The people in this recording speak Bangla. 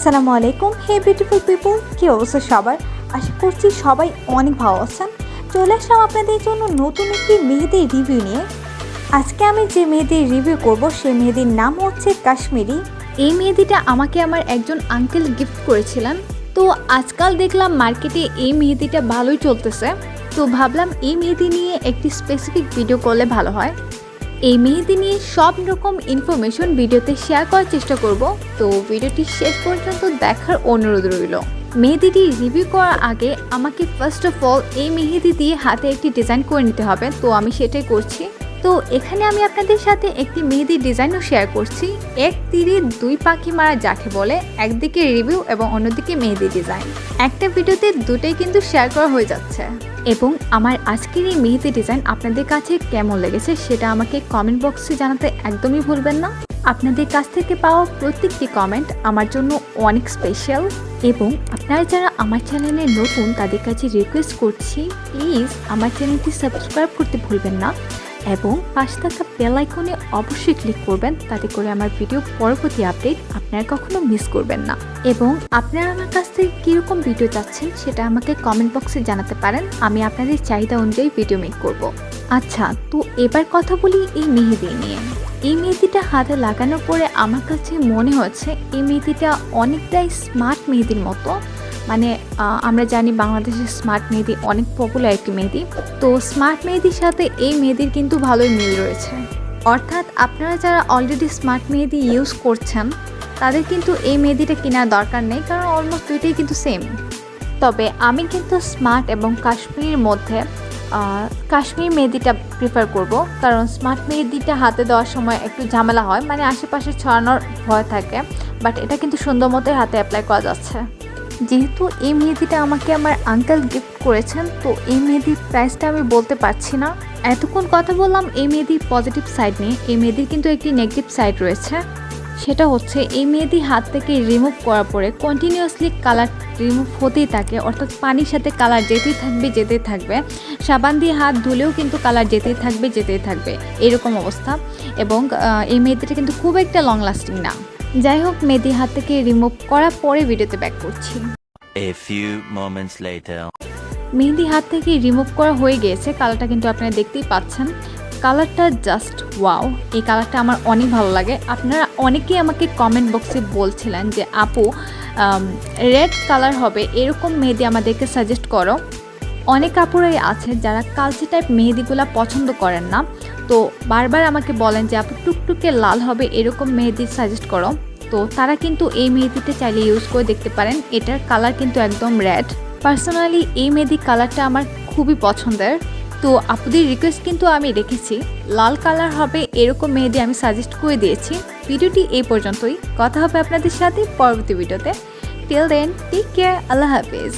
আসসালামু আলাইকুম। হে বিউটিফুল পিপল, কি অবস্থা সবার? আশা করছি সবাই অনেক ভালো আছেন। চলে আসলাম আপনাদের জন্য নতুন একটি মেহেদির রিভিউ নিয়ে। আজকে আমি যে মেহেদির রিভিউ করব সেই মেহেদির নাম হচ্ছে কাশ্মীরি। এই মেহেদিটা আমাকে আমার একজন আঙ্কেল গিফট করেছিলেন। তো আজকাল দেখলাম মার্কেটে এই মেহেদিটা ভালোই চলতেছে, তো ভাবলাম এই মেহেদি নিয়ে একটি স্পেসিফিক ভিডিও করলে ভালো হয়। এই মেহেদি নিয়ে সব রকম ইনফরমেশন ভিডিওতে শেয়ার করার চেষ্টা করব, তো ভিডিওটি শেষ পর্যন্ত দেখার অনুরোধ রইল। মেহেদিটি রিভিউ করার আগে আমাকে ফার্স্ট অফ অল এই মেহেদি দিয়ে হাতে একটি ডিজাইন করে নিতে হবে, তো আমি সেটাই করছি। তো এখানে আমি আপনাদের সাথে একটি মেহেদির ডিজাইনও শেয়ার করছি। এক তীরে দুই পাখি মারা যাকে বলে, একদিকে রিভিউ এবং অন্যদিকে মেহেদি ডিজাইন। একটা ভিডিওতে দুটোই কিন্তু শেয়ার করা হয়ে যাচ্ছে। এবং আমার আজকের এই মেহেদি ডিজাইন আপনাদের কাছে কেমন লেগেছে সেটা আমাকে কমেন্ট বক্সে জানাতে একদমই ভুলবেন না। আপনাদের কাছ থেকে পাওয়া প্রত্যেকটি কমেন্ট আমার জন্য অনেক স্পেশাল। এবং আপনারা যারা আমার চ্যানেলে নতুন তাদের কাছে রিকোয়েস্ট করছি, প্লিজ আমার চ্যানেলটি সাবস্ক্রাইব করতে ভুলবেন না এবং পাশে থাকা বেল আইকনে অবশ্যই ক্লিক করবেন, তাতে করে আমার ভিডিও পরবর্তী আপডেট আপনারা কখনো মিস করবেন না। এবং আপনারা আমার কাছ থেকে কীরকম ভিডিও চাচ্ছেন সেটা আমাকে কমেন্ট বক্সে জানাতে পারেন, আমি আপনাদের চাহিদা অনুযায়ী ভিডিও মেক করব। আচ্ছা, তো এবার কথা বলি এই মেহেদি নিয়ে। এই মেহেদিটা হাতে লাগানোর পরে আমার কাছে মনে হচ্ছে এই মেহেদিটা অনেকটাই স্মার্ট মেহেদির মতো। মানে আমরা জানি বাংলাদেশের স্মার্ট মেহেদি অনেক পপুলার একটি মেহেদি, তো স্মার্ট মেহেদির সাথে এই মেহেদির কিন্তু ভালোই মিল রয়েছে। অর্থাৎ আপনারা যারা অলরেডি স্মার্ট মেহেদি ইউজ করছেন তাদের কিন্তু এই মেহেদিটা কেনার দরকার নেই, কারণ অলমোস্ট দুইটাই কিন্তু সেম। তবে আমি কিন্তু স্মার্ট এবং কাশ্মীরের মধ্যে কাশ্মীর মেহেদিটা প্রিফার করব, কারণ স্মার্ট মেহেদিটা হাতে দেওয়ার সময় একটু ঝামেলা হয়, মানে আশেপাশে ছড়ানোর ভয় থাকে, বাট এটা কিন্তু সুন্দর মতোই হাতে অ্যাপ্লাই করা যাচ্ছে। যেহেতু এই মেহেদিটা আমাকে আমার আঙ্কেল গিফট করেছেন, তো এই মেহেদির প্রাইসটা আমি বলতে পারছি না। এতক্ষণ কথা বললাম এই মেহেদির পজিটিভ সাইড নিয়ে, এই মেহেদির কিন্তু একটি নেগেটিভ সাইড রয়েছে। সেটা হচ্ছে এই মেহেদি হাত থেকে রিমুভ করার পরে কন্টিনিউয়াসলি কালার রিমুভ হতেই থাকে, অর্থাৎ পানির সাথে কালার যেতেই থাকবে। সাবান দিয়ে হাত ধুলেও কিন্তু কালার যেতেই থাকবে এরকম অবস্থা। এবং এই মেহেদিটা কিন্তু খুব একটা লং লাস্টিং না। যাই হোক, মেহেদি হাত থেকে রিমুভ করার পরে ভিডিওতে ব্যাক করছি। মেহেদি হাত থেকে রিমুভ করা হয়ে গিয়েছে, কালারটা কিন্তু আপনারা দেখতেই পাচ্ছেন। কালারটা জাস্ট ওয়াও, এই কালারটা আমার অনেক ভালো লাগে। আপনারা অনেকেই আমাকে কমেন্ট বক্সে বলছিলেন যে আপু রেড কালার হবে এরকম মেহেদি আমাদেরকে সাজেস্ট করো। অনেক আপুরাই আছে যারা কালচে টাইপ মেহেদিগুলো পছন্দ করেন না, তো বারবার আমাকে বলেন যে আপু টুকটুকে লাল হবে এরকম মেহেদি সাজেস্ট করো। তো তারা কিন্তু এই মেহেদিটা চাইলে ইউজ করে দেখতে পারেন। এটার কালার কিন্তু একদম রেড। পার্সোনালি এই মেহেদি কালারটা আমার খুবই পছন্দের। তো আপুদের রিকোয়েস্ট কিন্তু আমি রেখেছি, লাল কালার হবে এরকম মেহেদি আমি সাজেস্ট করে দিয়েছি। ভিডিওটি এই পর্যন্তই, কথা হবে আপনাদের সাথে পরবর্তী ভিডিওতে। টিল দেন টেক কেয়ার, আল্লাহ হাফেজ।